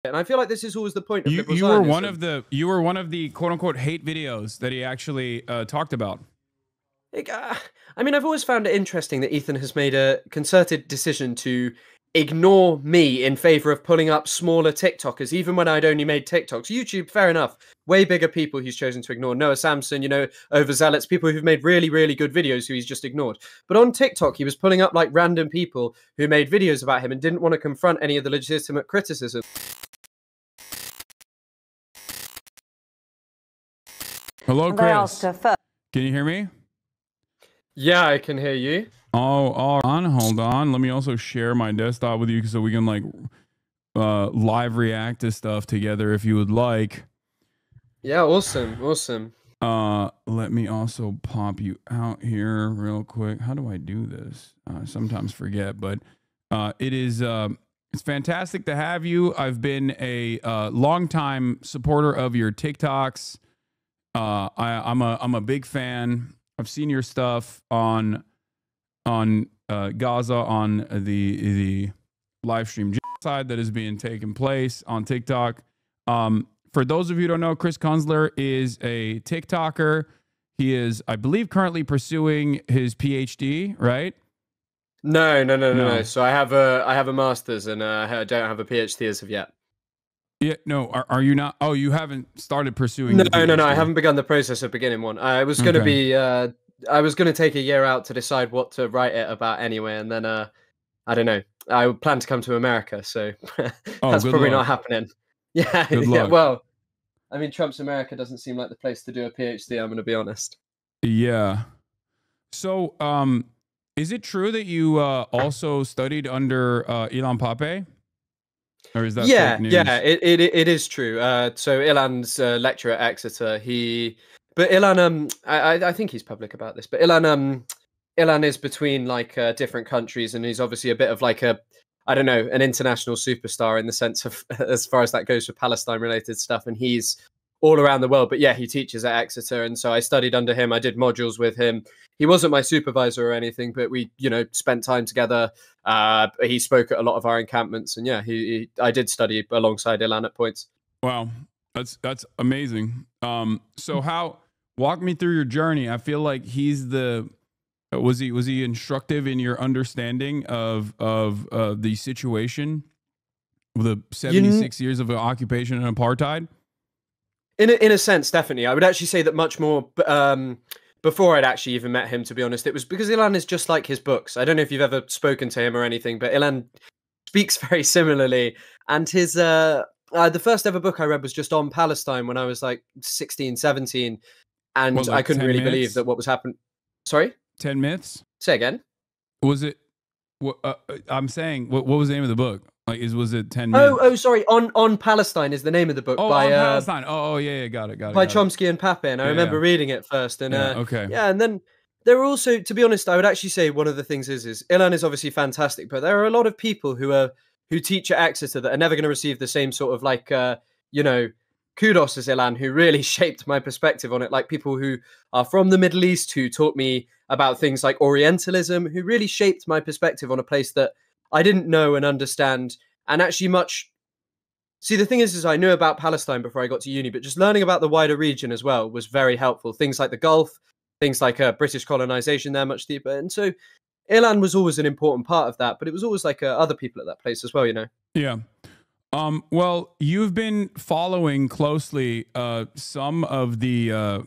And I feel like this is always the point of liberal you were Zionism. you were one of the quote unquote hate videos that he actually talked about. I mean, I've always found it interesting that Ethan has made a concerted decision to ignore me in favor of pulling up smaller TikTokers, even when I'd only made TikToks. YouTube, fair enough. Way bigger people he's chosen to ignore. Noah Samson, you know, overzealots, people who've made really, really good videos who he's just ignored. But on TikTok, he was pulling up like random people who made videos about him and didn't want to confront any of the legitimate criticism. Hello, Chris. Can you hear me? Yeah, I can hear you. Oh, hold on. Let me also share my desktop with you so we can like live react to stuff together if you would like. Yeah, awesome. Let me also pop you out here real quick. How do I do this? I sometimes forget, but it's fantastic to have you. I've been a longtime supporter of your TikToks. I'm a big fan. I've seen your stuff on Gaza on the live stream side that is being taken place on TikTok. For those of you who don't know, Chris Kunzler is a TikToker. He is, I believe, currently pursuing his PhD, right? No. So I have a master's and I don't have a PhD as of yet. Yeah, no. Are you not? Oh, you haven't started pursuing. No. I haven't begun the process of beginning one. I was going to be. I was going to take a year out to decide what to write it about anyway, and then I don't know. I plan to come to America, so that's probably not happening. Yeah, yeah. Well, I mean, Trump's America doesn't seem like the place to do a PhD. I'm going to be honest. Yeah. So, is it true that you also studied under Ilan Pappé? Or is that fake news? Yeah, it is true. So Ilan's lecturer at Exeter, but Ilan, I think he's public about this, but Ilan is between like different countries, and he's obviously a bit of like I don't know, an international superstar in the sense of as far as that goes for Palestine related stuff, and he's all around the world. But yeah, he teaches at Exeter, and so I studied under him. I did modules with him. He wasn't my supervisor or anything, but we, you know, spent time together. He spoke at a lot of our encampments, and yeah, I did study alongside Ilan at points. Wow, that's amazing. So walk me through your journey. I feel like he's was he instructive in your understanding of the situation with the 76 years of occupation and apartheid? In a sense, definitely. I would actually say that much more before I'd actually even met him, to be honest. It was because Ilan is just like his books. I don't know if you've ever spoken to him or anything, but Ilan speaks very similarly. And his the first ever book I read was just on Palestine when I was like 16, 17. And like I couldn't really believe that what was happening. Sorry? 10 Myths? Say again. Was it... I'm saying, what was the name of the book? Like, was it 10 Myths? Oh, sorry. On Palestine is the name of the book. Oh, by, on Palestine. Yeah, got it. By Chomsky and Pappé, and I remember reading it first. And okay. Yeah, and then there are also, to be honest, I would actually say one of the things is Ilan is obviously fantastic, but there are a lot of people who teach at Exeter that are never going to receive the same sort of like, you know, kudos as Ilan, who really shaped my perspective on it. Like people who are from the Middle East, who taught me about things like Orientalism, who really shaped my perspective on a place that I didn't know and understand. And actually see, the thing is I knew about Palestine before I got to uni, but just learning about the wider region as well was very helpful. Things like the Gulf, things like British colonization there much deeper. And so Ilan was always an important part of that, but it was always like other people at that place as well, you know? Yeah. Well, you've been following closely some of the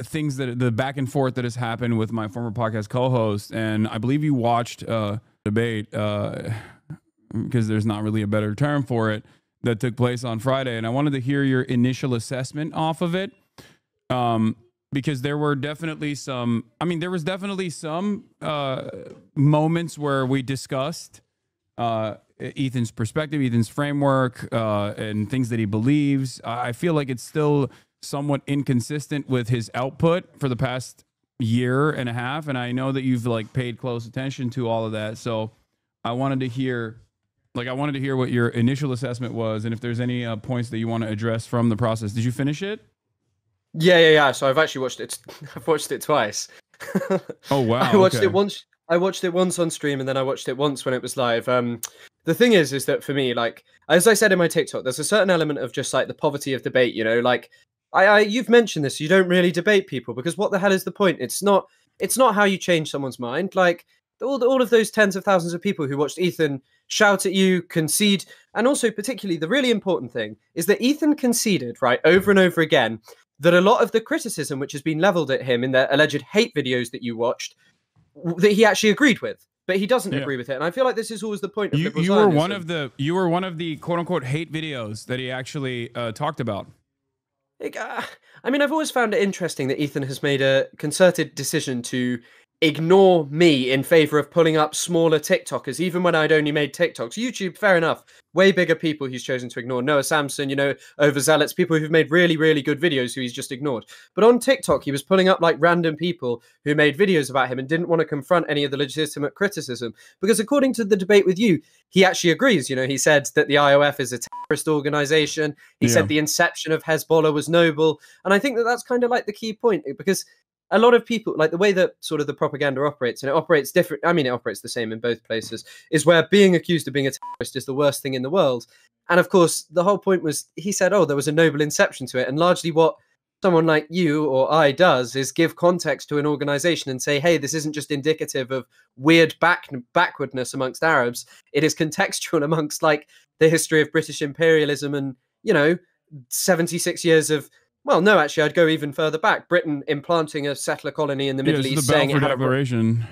things that the back and forth that has happened with my former podcast co-host, and I believe you watched debate because there's not really a better term for it that took place on Friday, and I wanted to hear your initial assessment off of it, because there were definitely some. I mean, there was definitely some moments where we discussed Ethan's perspective, Ethan's framework, and things that he believes. I feel like it's still somewhat inconsistent with his output for the past year and a half, and I know that you've like paid close attention to all of that. So I wanted to hear what your initial assessment was, and if there's any points that you want to address from the process. Did you finish it? Yeah. So I've actually watched it. I've watched it twice. Oh wow! I watched it once on stream, and then I watched it once when it was live. the thing is that for me, like, as I said in my TikTok, there's a certain element of just like the poverty of debate, you know, like you've mentioned this, you don't really debate people because what the hell is the point? It's not how you change someone's mind. Like all of those tens of thousands of people who watched Ethan shout at you, concede, and also particularly the really important thing is that Ethan conceded, right, over and over again, that a lot of the criticism which has been leveled at him in the alleged hate videos that you watched, that he actually agreed with, but he doesn't agree with it. And I feel like this is always the point of liberal you Zionism. were one of the quote unquote hate videos that he actually talked about. I mean, I've always found it interesting that Ethan has made a concerted decision to ignore me in favor of pulling up smaller TikTokers, even when I'd only made TikToks. YouTube, fair enough. Way bigger people he's chosen to ignore. Noah Samson, you know, overzealots, people who've made really, really good videos who he's just ignored. But on TikTok, he was pulling up like random people who made videos about him and didn't want to confront any of the legitimate criticism. Because according to the debate with you, he actually agrees. You know, he said that the IOF is a terrorist organization. He said the inception of Hezbollah was noble. And I think that that's kind of like the key point, because a lot of people, like the way that sort of the propaganda operates, and it operates different, I mean, it operates the same in both places, is where being accused of being a terrorist is the worst thing in the world. And of course, the whole point was, he said, oh, there was a noble inception to it. And largely what someone like you or I does is give context to an organization and say, hey, this isn't just indicative of weird backwardness amongst Arabs. It is contextual amongst like the history of British imperialism and, you know, 76 years of, well, no, actually, I'd go even further back. Britain implanting a settler colony in the Middle East, saying it had Declaration.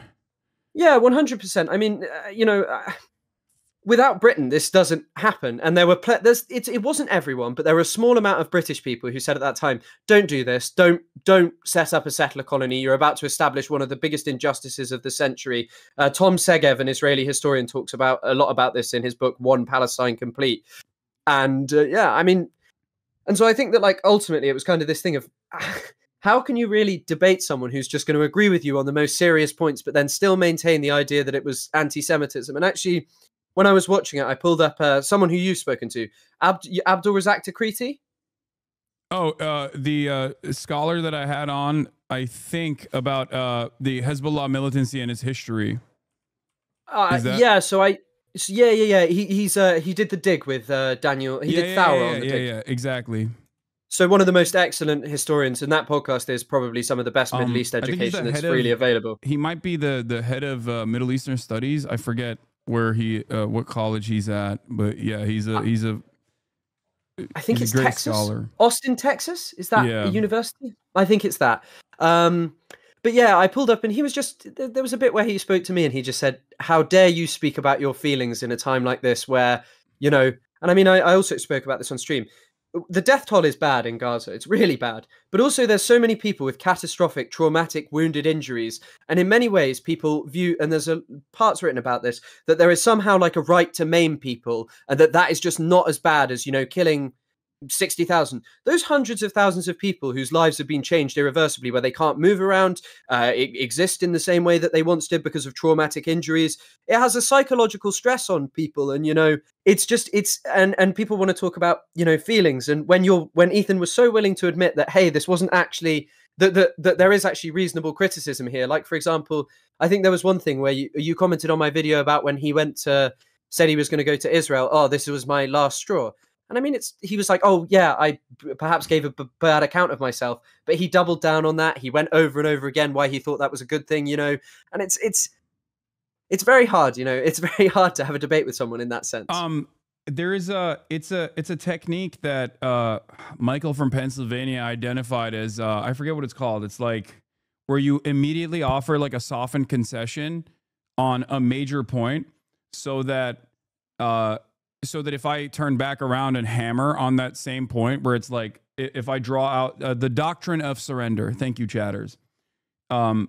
Yeah, 100%. I mean, you know, without Britain, this doesn't happen. And there were it wasn't everyone, but there were a small amount of British people who said at that time, "Don't do this. Don't set up a settler colony. You're about to establish one of the biggest injustices of the century." Tom Segev, an Israeli historian, talks about a lot about this in his book "One Palestine Complete." And yeah, I mean. And so I think that, like, ultimately it was kind of this thing of how can you really debate someone who's just going to agree with you on the most serious points, but then still maintain the idea that it was anti-Semitism? And actually, when I was watching it, I pulled up someone who you've spoken to, Abdul Razak Takriti. Oh, the scholar that I had on, I think, about the Hezbollah militancy and its history. Yeah, yeah. He did the dig with Daniel. He did Thauer on the dig. Yeah, exactly. So one of the most excellent historians, and that podcast is probably some of the best Middle East education that's freely available. He might be the head of Middle Eastern Studies. I forget where what college he's at, but yeah, he's a. I think it's great Texas, scholar. Austin, Texas. Is that a university? I think it's that. But yeah, I pulled up and he was just, there was a bit where he spoke to me and he just said, how dare you speak about your feelings in a time like this where, you know, and I mean, I also spoke about this on stream. The death toll is bad in Gaza. It's really bad. But also there's so many people with catastrophic, traumatic, wounded injuries. And in many ways, people view, and there's parts written about this, that there is somehow like a right to maim people and that is just not as bad as, you know, killing 60,000. Those hundreds of thousands of people whose lives have been changed irreversibly, where they can't move around, exist in the same way that they once did because of traumatic injuries. It has a psychological stress on people, and you know, and people want to talk about, you know, feelings. And when Ethan was so willing to admit that, hey, this wasn't actually that there is actually reasonable criticism here. Like, for example, I think there was one thing where you commented on my video about when he said he was going to go to Israel. Oh, this was my last straw. And I mean, he was like, oh, yeah, I perhaps gave a bad account of myself. But he doubled down on that. He went over and over again why he thought that was a good thing, you know. And it's very hard, you know. It's very hard to have a debate with someone in that sense. It's a technique that Michael from Pennsylvania identified as, I forget what it's called. It's like where you immediately offer like a softened concession on a major point so that if I turn back around and hammer on that same point where it's like, if I draw out the doctrine of surrender, thank you, chatters,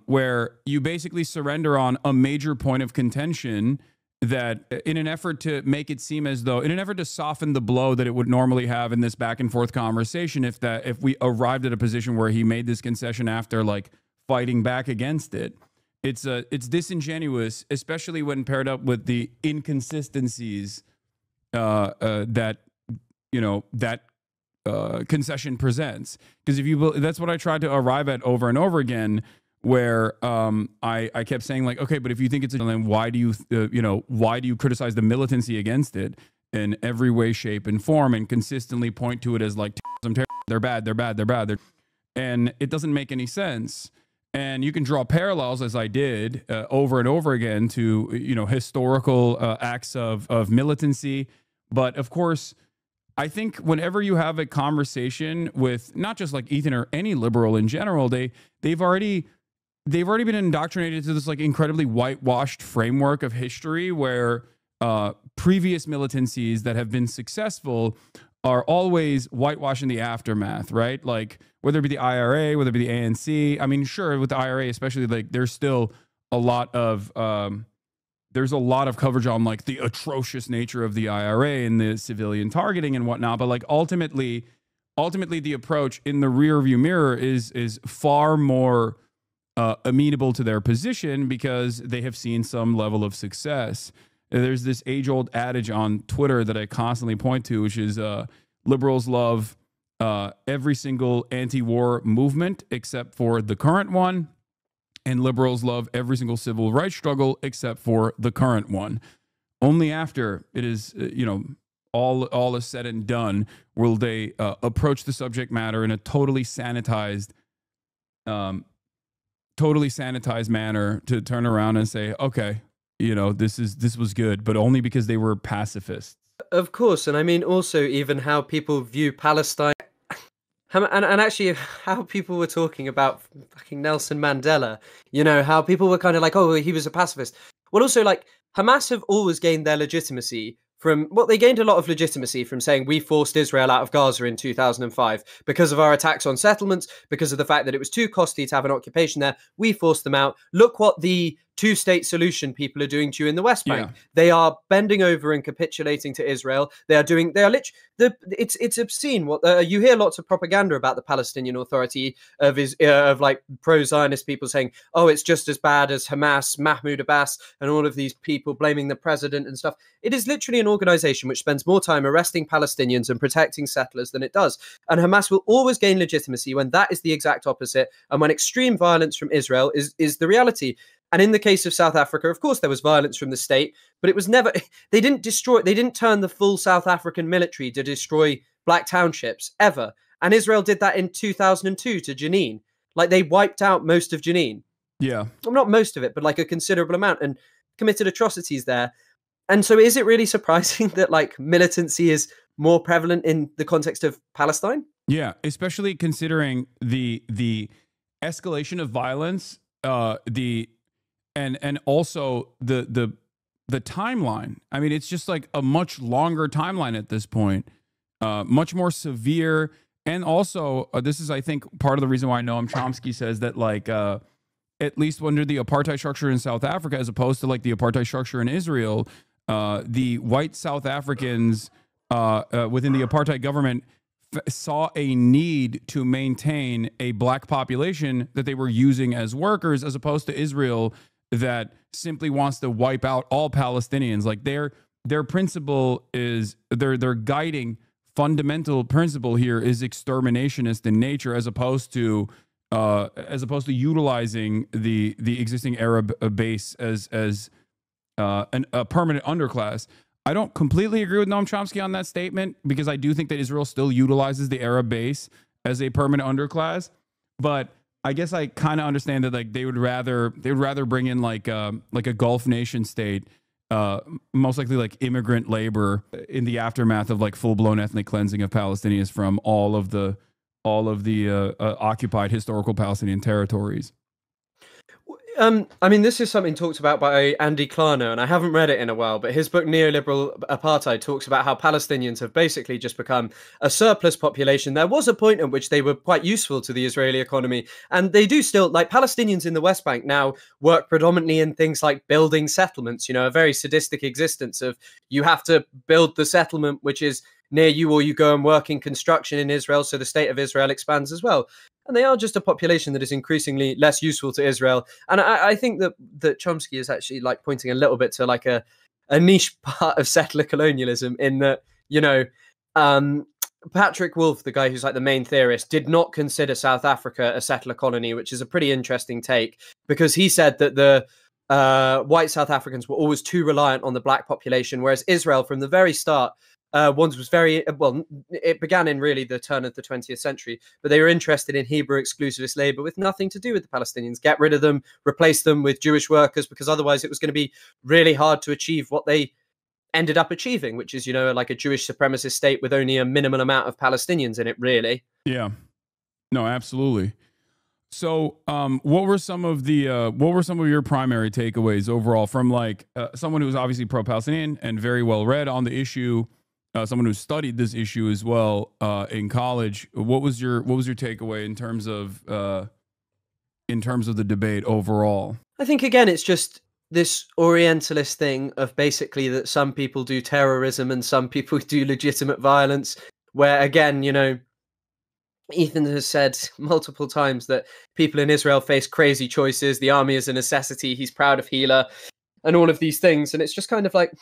where you basically surrender on a major point of contention that in an effort to make it seem as though, in an effort to soften the blow that it would normally have in this back and forth conversation, if we arrived at a position where he made this concession after like fighting back against it, it's disingenuous, especially when paired up with the inconsistencies that concession presents. Because that's what I tried to arrive at over and over again where I kept saying like, okay, but if you think it's a, then why do you why do you criticize the militancy against it in every way, shape, and form, and consistently point to it as like they're bad, they're bad, they're bad, and it doesn't make any sense. And you can draw parallels, as I did over and over again, to historical acts of militancy. But of course, I think whenever you have a conversation with not just like Ethan or any liberal in general, they've already been indoctrinated to this like incredibly whitewashed framework of history where previous militancies that have been successful are always whitewashed in the aftermath, right? Like whether it be the IRA, whether it be the ANC. I mean, sure, with the IRA especially, like there's still a lot of coverage on like the atrocious nature of the IRA and the civilian targeting and whatnot. But like ultimately the approach in the rearview mirror is far more amenable to their position because they have seen some level of success. There's this age-old adage on Twitter that I constantly point to, which is liberals love every single anti-war movement except for the current one, and liberals love every single civil rights struggle except for the current one. Only after it is, all is said and done will they approach the subject matter in a totally sanitized manner to turn around and say, okay, this was good, but only because they were pacifists. Of course, and I mean also even how people view Palestine, and actually how people were talking about fucking Nelson Mandela. How people were kind of like, oh, he was a pacifist. Well, also like Hamas have always gained their legitimacy they gained a lot of legitimacy from saying we forced Israel out of Gaza in 2005 because of our attacks on settlements, because of the fact that it was too costly to have an occupation there. We forced them out. Look what the two-state solution people are doing to you in the West Bank. Yeah. They are bending over and capitulating to Israel. It's obscene. What you hear lots of propaganda about the Palestinian Authority of like pro-Zionist people saying, oh, it's just as bad as Hamas, Mahmoud Abbas, and all of these people blaming the president and stuff. It is literally an organization which spends more time arresting Palestinians and protecting settlers than it does. And Hamas will always gain legitimacy when that is the exact opposite, and when extreme violence from Israel is the reality. And in the case of South Africa, of course, there was violence from the state, but it was never, they didn't turn the full South African military to destroy black townships, ever. And Israel did that in 2002 to Jenin. Like, they wiped out most of Jenin. Yeah. Well, not most of it, but like a considerable amount, and committed atrocities there. And so is it really surprising that like militancy is more prevalent in the context of Palestine? Yeah, especially considering the escalation of violence, and also the timeline. I mean, it's just like a much longer timeline at this point, much more severe. And also, this is, I think, part of the reason why Noam Chomsky says that, like, at least under the apartheid structure in South Africa, as opposed to like the apartheid structure in Israel, the white South Africans within the apartheid government saw a need to maintain a black population that they were using as workers, as opposed to Israel that simply wants to wipe out all Palestinians. Like their principle is their guiding fundamental principle here is exterminationist in nature, as opposed to utilizing the existing Arab base as a permanent underclass. I don't completely agree with Noam Chomsky on that statement, because I do think that Israel still utilizes the Arab base as a permanent underclass. But I guess I kind of understand that like they would rather bring in like a Gulf nation state, most likely like immigrant labor in the aftermath of like full-blown ethnic cleansing of Palestinians from all of the occupied historical Palestinian territories. I mean, this is something talked about by Andy Klarner, and I haven't read it in a while, but his book Neoliberal Apartheid talks about how Palestinians have basically just become a surplus population. There was a point at which they were quite useful to the Israeli economy, and they do still, like Palestinians in the West Bank now work predominantly in things like building settlements, a very sadistic existence of you have to build the settlement which is near you, or you go and work in construction in Israel, so the state of Israel expands as well. And they are just a population that is increasingly less useful to Israel. And I think that Chomsky is actually like pointing a little bit to like a niche part of settler colonialism, in that, Patrick Wolf, the guy who's like the main theorist, did not consider South Africa a settler colony, which is a pretty interesting take, because he said that the white South Africans were always too reliant on the black population, whereas Israel, from the very start, was very well. It began in really the turn of the 20th century, but they were interested in Hebrew exclusivist labor with nothing to do with the Palestinians. Get rid of them, replace them with Jewish workers, because otherwise it was going to be really hard to achieve what they ended up achieving, which is, like a Jewish supremacist state with only a minimal amount of Palestinians in it, really. Yeah, no, absolutely. So, what were some of your primary takeaways overall from like someone who's obviously pro-Palestinian and very well read on the issue, someone who studied this issue as well in college? What was your takeaway in terms of the debate overall? I think again, it's just this Orientalist thing of basically that some people do terrorism and some people do legitimate violence, where again, Ethan has said multiple times that people in Israel face crazy choices. The army is a necessity. He's proud of Hila and all of these things. And it's just kind of like,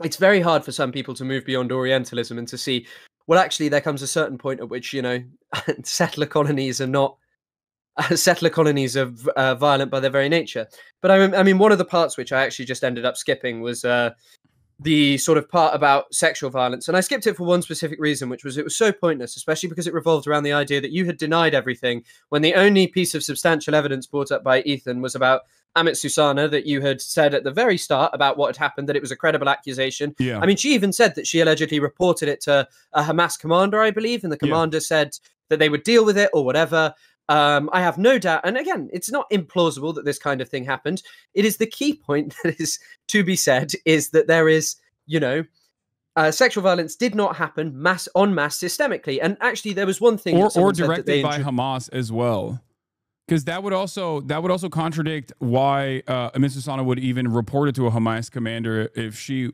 it's very hard for some people to move beyond Orientalism and to see, well, actually, there comes a certain point at which, settler colonies are not violent by their very nature. But I mean, one of the parts which I actually just ended up skipping was the sort of part about sexual violence. And I skipped it for one specific reason, which was it was so pointless, especially because it revolved around the idea that you had denied everything when the only piece of substantial evidence brought up by Ethan was about Amit Susana, that you had said at the very start about what had happened, that it was a credible accusation. Yeah. I mean, she even said that she allegedly reported it to a Hamas commander, I believe, and the commander said that they would deal with it or whatever. I have no doubt. And again, it's not implausible that this kind of thing happened. It is the key point that is to be said is that there is, sexual violence did not happen en masse systemically. And actually, there was one thing or directed by Hamas as well. Because that would also contradict why Amit Susana would even report it to a Hamas commander if she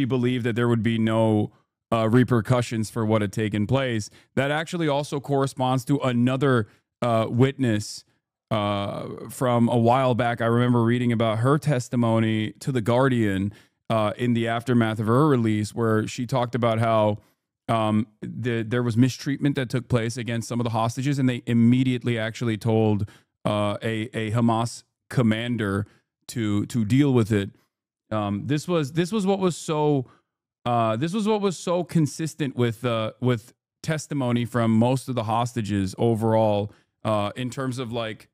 believed that there would be no repercussions for what had taken place. That actually also corresponds to another witness from a while back. I remember reading about her testimony to The Guardian in the aftermath of her release, where she talked about how there was mistreatment that took place against some of the hostages, and they immediately actually told a Hamas commander to deal with it. This was what was so consistent with testimony from most of the hostages overall, in terms of like,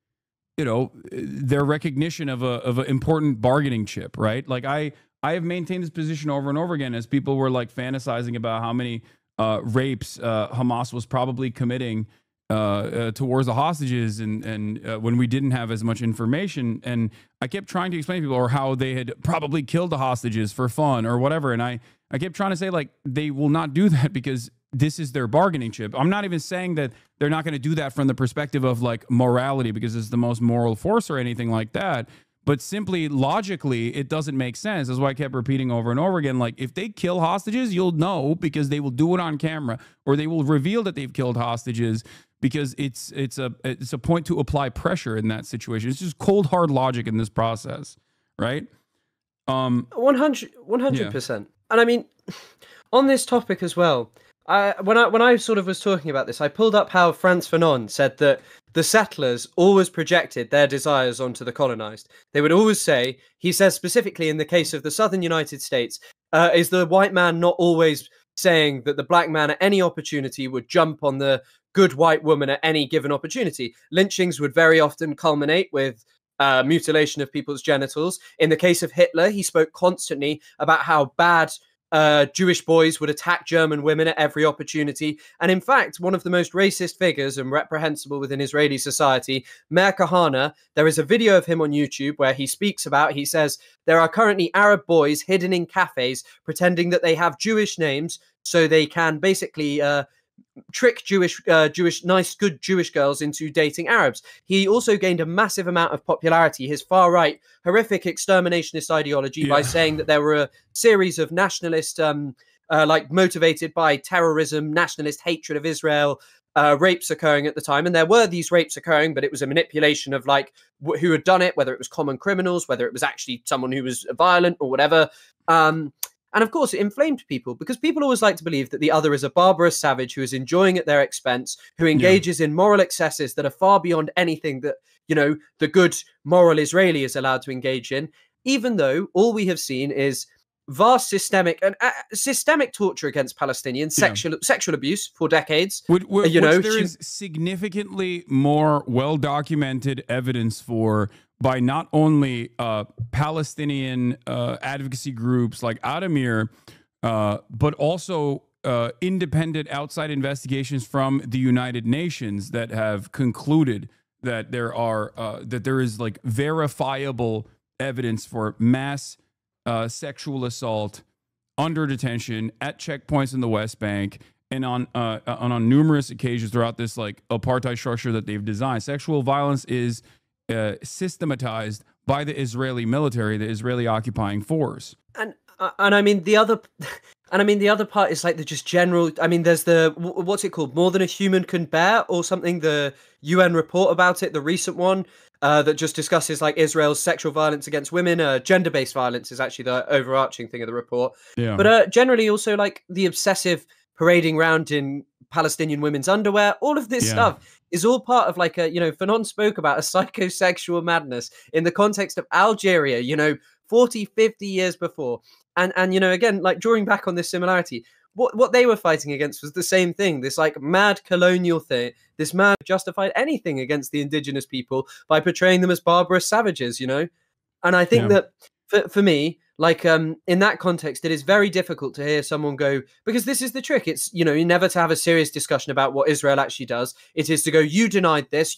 their recognition of an important bargaining chip, right? Like I have maintained this position over and over again as people were like fantasizing about how many rapes Hamas was probably committing towards the hostages, and when we didn't have as much information. And I kept trying to explain to people, or how they had probably killed the hostages for fun or whatever. And I kept trying to say, like, they will not do that because this is their bargaining chip. I'm not even saying that they're not going to do that from the perspective of like morality because it's the most moral force or anything like that. But simply logically, it doesn't make sense. That's why I kept repeating over and over again. Like, if they kill hostages, you'll know because they will do it on camera, or they will reveal that they've killed hostages, because it's a point to apply pressure in that situation. It's just cold hard logic in this process, right? 100%. And I mean, on this topic as well, when I sort of was talking about this, I pulled up how Frantz Fanon said that the settlers always projected their desires onto the colonized. They would always say, he says specifically in the case of the southern United States, is the white man not always saying that the black man at any opportunity would jump on the good white woman at any given opportunity? Lynchings would very often culminate with mutilation of people's genitals. In the case of Hitler, he spoke constantly about how bad Jewish boys would attack German women at every opportunity. And in fact, one of the most racist figures and reprehensible within Israeli society, Meir Kahane, there is a video of him on YouTube where he says, there are currently Arab boys hidden in cafes pretending that they have Jewish names so they can basically trick nice, good Jewish girls into dating Arabs. He also gained a massive amount of popularity, his far-right, horrific exterminationist ideology, by saying that there were a series of nationalist, like motivated by terrorism, nationalist hatred of Israel, rapes occurring at the time. And there were these rapes occurring, but it was a manipulation of like who had done it, whether it was common criminals, whether it was actually someone who was violent or whatever. And of course, it inflamed people because people always like to believe that the other is a barbarous savage who is enjoying at their expense, who engages in moral excesses that are far beyond anything that, the good moral Israeli is allowed to engage in, even though all we have seen is vast systemic torture against Palestinians, sexual abuse for decades. Which there is significantly more well-documented evidence for by not only Palestinian advocacy groups like Adamir, but also independent outside investigations from the United Nations that have concluded that there is like verifiable evidence for mass sexual assault under detention at checkpoints in the West Bank and on numerous occasions throughout this like apartheid structure that they've designed. Sexual violence is systematized by the Israeli military, the Israeli occupying force. And I mean the other part is like the just general. I mean, there's the what's it called? More Than a Human Can Bear or something. The UN report about it, the recent one that just discusses like Israel's sexual violence against women. Gender-based violence is actually the overarching thing of the report. Yeah. But generally, also like the obsessive parading around in Palestinian women's underwear. All of this stuff is all part of like a, Fanon spoke about a psychosexual madness in the context of Algeria, 40, 50 years before. And again, like drawing back on this similarity, what they were fighting against was the same thing, this like mad colonial thing, this man justified anything against the indigenous people by portraying them as barbarous savages, And I think that for me, like in that context, it is very difficult to hear someone go, because this is the trick. It's, never to have a serious discussion about what Israel actually does. It is to go, you denied this,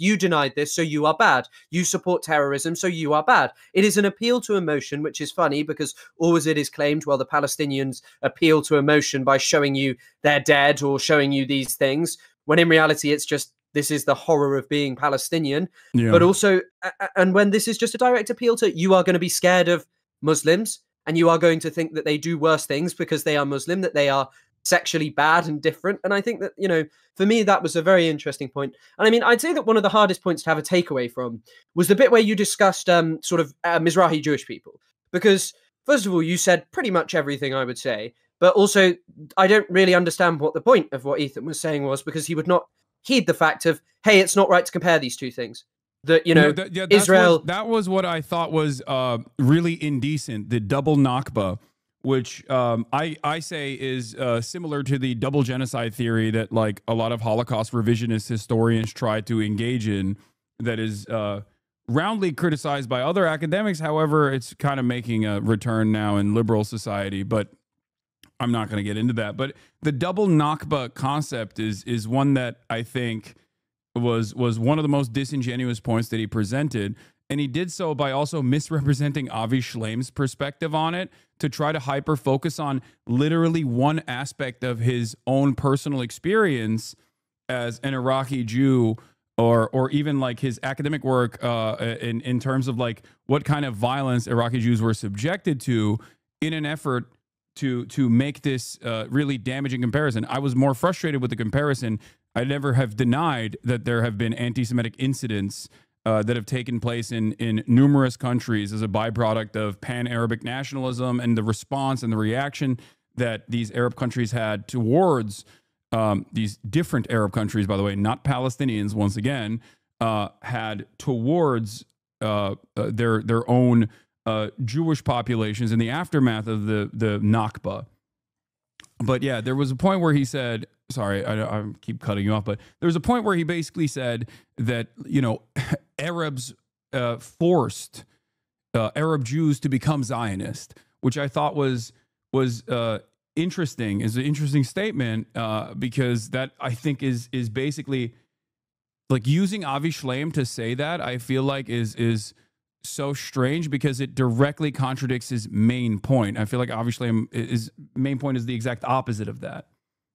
so you are bad. You support terrorism, so you are bad. It is an appeal to emotion, which is funny because always it is claimed, well, the Palestinians appeal to emotion by showing you they're dead or showing you these things, when in reality, it's just, this is the horror of being Palestinian. But also, and when this is just a direct appeal to, you are going to be scared of Muslims, and you are going to think that they do worse things because they are Muslim, that they are sexually bad and different. And I think that, for me, that was a very interesting point. And I mean, I'd say that one of the hardest points to have a takeaway from was the bit where you discussed sort of Mizrahi Jewish people. Because, first of all, you said pretty much everything I would say. But also, I don't really understand what the point of what Ethan was saying was, because he would not heed the fact of, hey, it's not right to compare these two things. That Israel. That was what I thought was really indecent. The double Nakba, which I say is similar to the double genocide theory that like a lot of Holocaust revisionist historians try to engage in. That is roundly criticized by other academics. However, it's kind of making a return now in liberal society. But I'm not going to get into that. But the double Nakba concept is one that I think was one of the most disingenuous points that he presented, and he did so by also misrepresenting Avi Shleim's perspective on it to try to hyper focus on literally one aspect of his own personal experience as an Iraqi Jew, or even like his academic work in terms of like what kind of violence Iraqi Jews were subjected to in an effort to make this really damaging comparison. I was more frustrated with the comparison. I never have denied that there have been anti-Semitic incidents that have taken place in numerous countries as a byproduct of pan-Arabic nationalism and the response and the reaction that these Arab countries had towards these different Arab countries, by the way, not Palestinians, once again, had towards their own Jewish populations in the aftermath of the Nakba. But yeah, there was a point where he said, sorry, I keep cutting you off, but there was a point where he basically said that, Arabs forced Arab Jews to become Zionist, which I thought was interesting, is an interesting statement, because that I think is basically like using Avi Shleim to say that, I feel like is so strange because it directly contradicts his main point. I feel like Avi Shleim's main point is the exact opposite of that.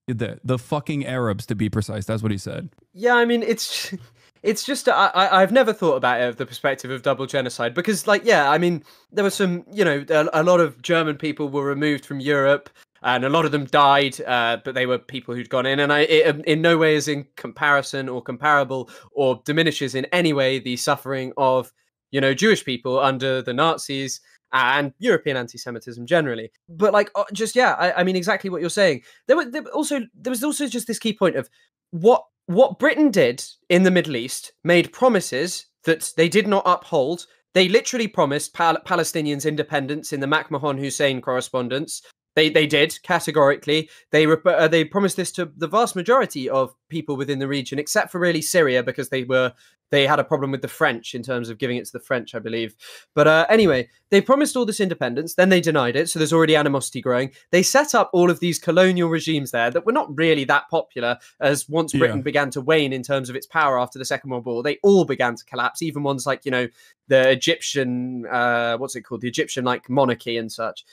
The fucking Arabs, to be precise. That's what he said. Yeah, I mean, it's just, I've never thought about it of the perspective of double genocide because, like, yeah, I mean, there was some, a lot of German people were removed from Europe and a lot of them died, but they were people who'd gone in, and it in no way is in comparison or comparable or diminishes in any way the suffering of, Jewish people under the Nazis. and European anti-Semitism generally. But like, just yeah, I mean exactly what you're saying. There was also just this key point of what Britain did in the Middle East, made promises that they did not uphold. They literally promised Palestinians independence in the McMahon Hussein correspondence. They did categorically. They promised this to the vast majority of people within the region, except for really Syria, because they had a problem with the French in terms of giving it to the French, I believe. But anyway, they promised all this independence, then they denied it. So there's already animosity growing. They set up all of these colonial regimes there that were not really that popular, as once Britain began to wane in terms of its power after the Second World War, they all began to collapse. Even ones like, the Egyptian, what's it called? The Egyptian like monarchy and such.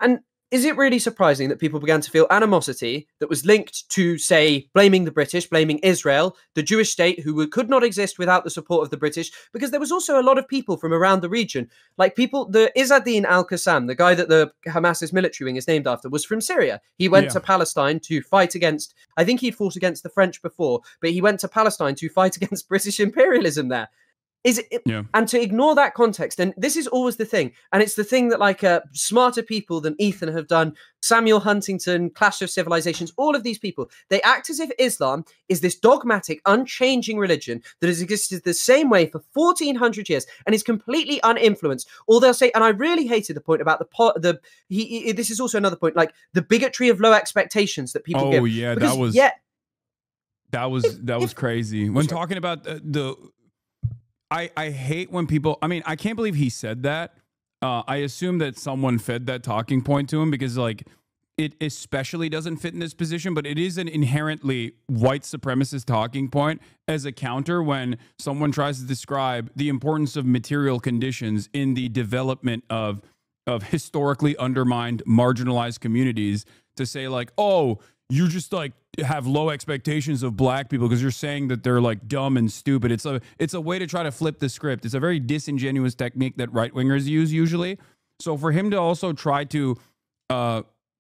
And is it really surprising that people began to feel animosity that was linked to, say, blaming the British, blaming Israel, the Jewish state, who could not exist without the support of the British? Because there was also a lot of people from around the region, like the Izzeddin al-Qassam, the guy that the Hamas's military wing is named after, was from Syria. He went to Palestine to fight against, I think he'd fought against the French before, but he went to Palestine to fight against British imperialism there. And to ignore that context, and this is always the thing, and it's the thing that like smarter people than Ethan have done, Samuel Huntington, Clash of Civilizations, all of these people, they act as if Islam is this dogmatic, unchanging religion that has existed the same way for 1400 years and is completely uninfluenced. Or they'll say, and I really hated the point about this is also another point, like the bigotry of low expectations that people give. Oh yeah, because, that was crazy. When talking about I hate when people, I mean, I can't believe he said that. I assume that someone fed that talking point to him, because like it especially doesn't fit in this position, but it is an inherently white supremacist talking point as a counter when someone tries to describe the importance of material conditions in the development of historically undermined, marginalized communities, to say like, oh, you just like have low expectations of black people because you're saying that they're like dumb and stupid. It's a way to try to flip the script. It's a very disingenuous technique that right-wingers use usually. So for him to also try to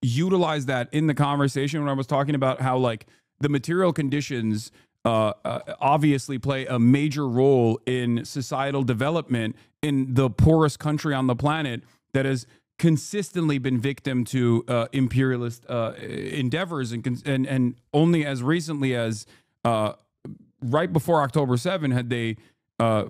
utilize that in the conversation, when I was talking about how like the material conditions obviously play a major role in societal development in the poorest country on the planet that has consistently been victim to imperialist endeavors, and only as recently as right before October 7 had they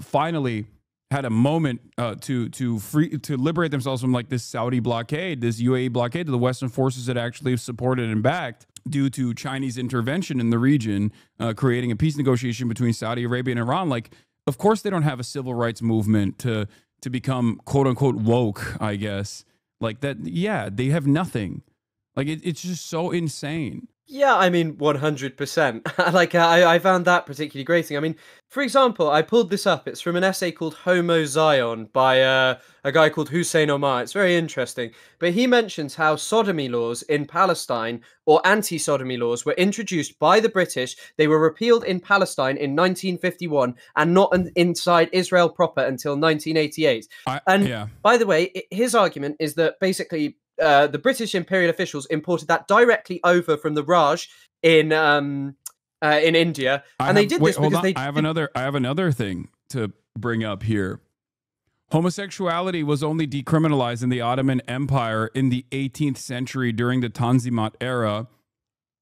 finally had a moment to liberate themselves from like this Saudi blockade, this UAE blockade that the Western forces had actually supported and backed due to Chinese intervention in the region, creating a peace negotiation between Saudi Arabia and Iran. Like, of course they don't have a civil rights movement to become quote unquote woke, I guess. Like that, yeah, they have nothing. Like it's just so insane. Yeah, I mean, 100%. Like, I found that particularly grating. I mean, for example, I pulled this up. It's from an essay called Homo Zion by a guy called Hussein Omar. It's very interesting. But he mentions how sodomy laws in Palestine, or anti-sodomy laws, were introduced by the British. They were repealed in Palestine in 1951 and not inside Israel proper until 1988. By the way, his argument is that basically the British imperial officials imported that directly over from the Raj in India, and they did this because they. I have another thing to bring up here. Homosexuality was only decriminalized in the Ottoman Empire in the 18th century during the Tanzimat era,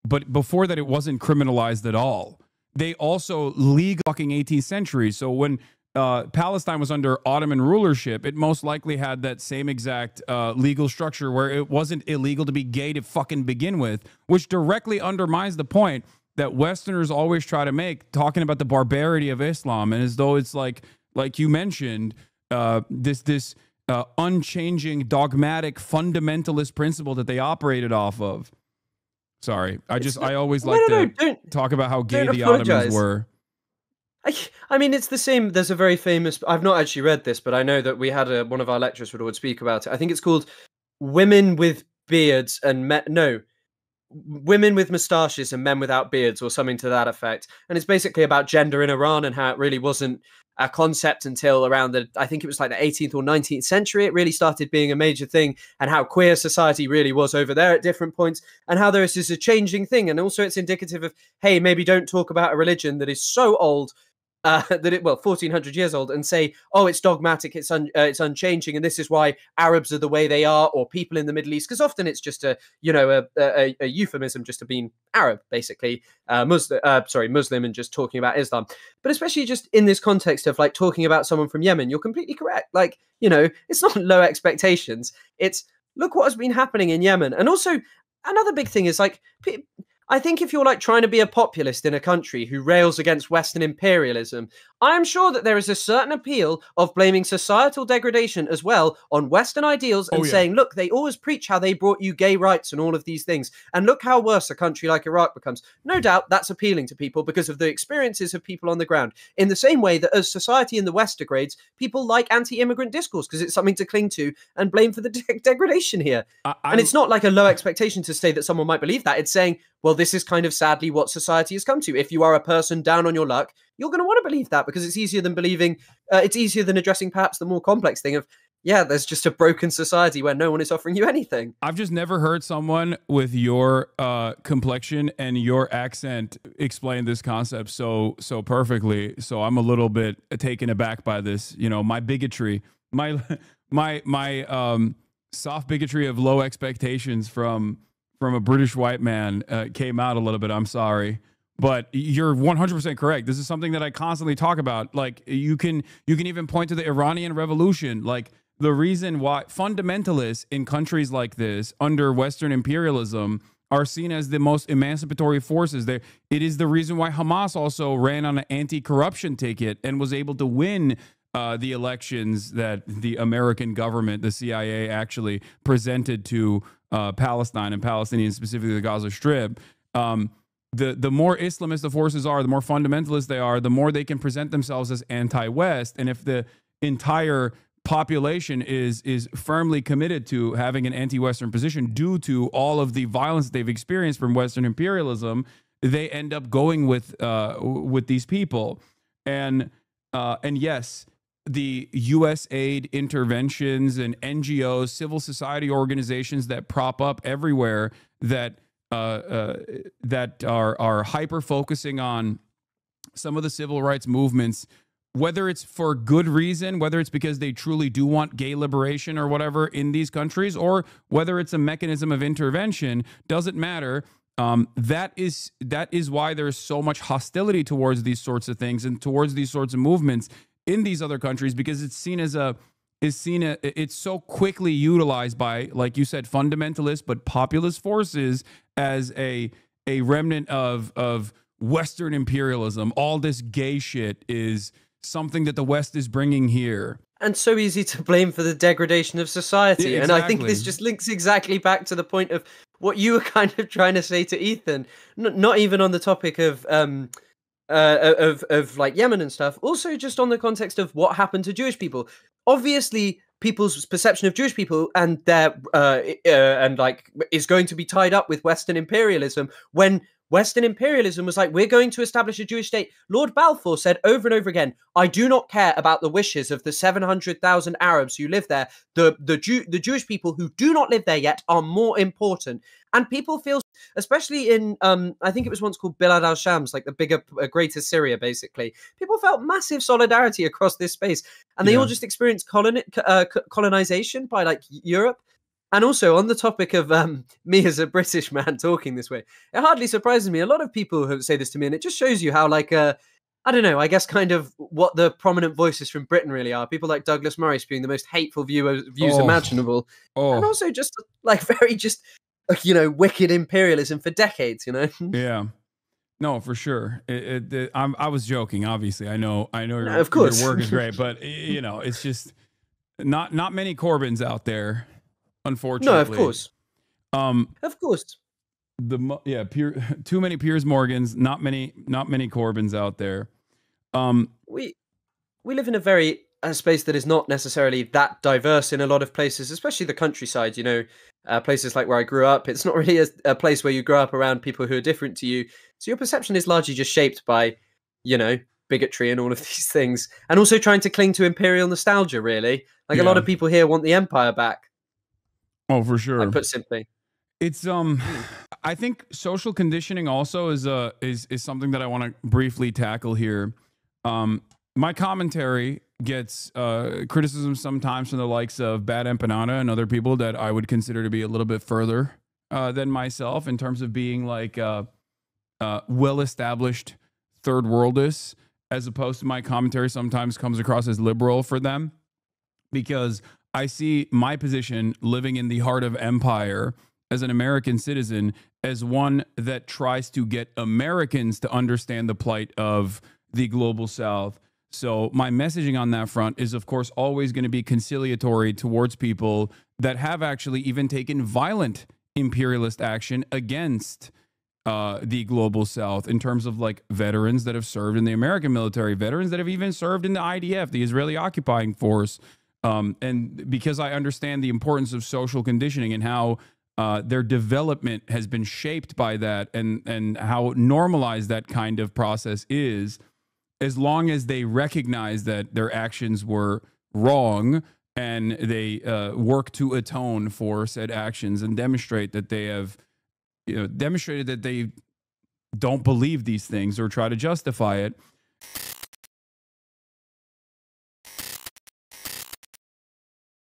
but before that, it wasn't criminalized at all. They also fucking 18th century. So when Palestine was under Ottoman rulership, it most likely had that same exact legal structure where it wasn't illegal to be gay to fucking begin with, which directly undermines the point that Westerners always try to make, talking about the barbarity of Islam, and as though it's like you mentioned, this unchanging, dogmatic, fundamentalist principle that they operated off of. Sorry, I always like to talk about how gay the Ottomans were. I mean, it's the same. There's a very famous, I've not actually read this, but I know that we had one of our lecturers would speak about it. I think it's called Women with Beards and Women with Moustaches and Men Without Beards, or something to that effect. And it's basically about gender in Iran and how it really wasn't a concept until around I think it was like the 18th or 19th century. It really started being a major thing, and how queer society really was over there at different points, and how there is a changing thing. And also it's indicative of, hey, maybe don't talk about a religion that is so old, well, 1400 years old, and say, oh, it's dogmatic, it's unchanging, and this is why Arabs are the way they are, or people in the Middle East, because often it's just a euphemism just to being Arab, basically, Muslim, and just talking about Islam. But especially just in this context of like talking about someone from Yemen, you're completely correct. Like, it's not low expectations. It's look what has been happening in Yemen. And also another big thing is like, I think if you're like trying to be a populist in a country who rails against Western imperialism, I am sure that there is a certain appeal of blaming societal degradation as well on Western ideals and saying, look, they always preach how they brought you gay rights and all of these things. And look how worse a country like Iraq becomes. No doubt that's appealing to people because of the experiences of people on the ground. In the same way that as society in the West degrades, people like anti-immigrant discourse because it's something to cling to and blame for the degradation here. And it's not like a low expectation to say that someone might believe that. It's saying, well, this is kind of sadly what society has come to. If you are a person down on your luck, you're going to want to believe that because it's easier than addressing perhaps the more complex thing of, yeah, there's just a broken society where no one is offering you anything. I've just never heard someone with your complexion and your accent explain this concept so perfectly. So I'm a little bit taken aback by this. My bigotry, my soft bigotry of low expectations from a British white man came out a little bit. I'm sorry. But you're 100% correct. This is something that I constantly talk about. Like you can even point to the Iranian Revolution. Like the reason why fundamentalists in countries like this under Western imperialism are seen as the most emancipatory forces. It is the reason why Hamas also ran on an anti-corruption ticket and was able to win the elections that the American government, the CIA, actually presented to Palestine and Palestinians, specifically the Gaza Strip. The more Islamist the forces are, the more fundamentalist they are, the more they can present themselves as anti-West. And if the entire population is firmly committed to having an anti-Western position due to all of the violence they've experienced from Western imperialism, they end up going with these people. And yes, the U.S. aid interventions and NGOs, civil society organizations that prop up everywhere that are hyper focusing on some of the civil rights movements, whether it's for good reason, whether it's because they truly do want gay liberation or whatever in these countries, or whether it's a mechanism of intervention, doesn't matter. That is why there's so much hostility towards these sorts of things and towards these sorts of movements in these other countries, because it's seen as it's so quickly utilized by, like you said, fundamentalist but populist forces as a remnant of Western imperialism. All this gay shit is something that the West is bringing here. And so easy to blame for the degradation of society. Yeah, exactly. And I think this just links exactly back to the point of what you were kind of trying to say to Ethan, not even on the topic of like Yemen and stuff, also just on the context of what happened to Jewish people. Obviously, people's perception of Jewish people and their is going to be tied up with Western imperialism. When Western imperialism was like, we're going to establish a Jewish state, Lord Balfour said over and over again, I do not care about the wishes of the 700,000 Arabs who live there. The Jewish people who do not live there yet are more important. And people feel, especially in, I think it was once called Bilad al-Shams, like the bigger, greater Syria, basically. People felt massive solidarity across this space. And they all just experienced colonization by like Europe. And also on the topic of me as a British man talking this way, it hardly surprises me. A lot of people say this to me, and it just shows you how like, I don't know, I guess kind of what the prominent voices from Britain really are. People like Douglas Murray spewing the most hateful views imaginable. And also just like very just, wicked imperialism for decades, Yeah. No, for sure. I was joking, obviously. I know of course. Your work is great, but it's just not many Corbyns out there. Unfortunately, no, of course. Of course. Too many Piers Morgans, not many Corbyns out there. We live in a very space that is not necessarily that diverse in a lot of places, especially the countryside. Places like where I grew up, it's not really a place where you grow up around people who are different to you. So your perception is largely just shaped by, bigotry and all of these things, and also trying to cling to imperial nostalgia. Really, like a lot of people here want the empire back. Oh, for sure. Put simply, it's I think social conditioning also is something that I want to briefly tackle here. My commentary gets criticism sometimes from the likes of Bad Empanada and other people that I would consider to be a little bit further than myself in terms of being like well-established third worldists, as opposed to my commentary sometimes comes across as liberal for them, because I see my position living in the heart of empire as an American citizen as one that tries to get Americans to understand the plight of the global South. So my messaging on that front is, of course, always going to be conciliatory towards people that have actually even taken violent imperialist action against the global South, in terms of like veterans that have served in the American military, veterans that have even served in the IDF, the Israeli occupying force. And because I understand the importance of social conditioning and how their development has been shaped by that, and how normalized that kind of process is, as long as they recognize that their actions were wrong and they work to atone for said actions and demonstrate that they have demonstrated that they don't believe these things or try to justify it,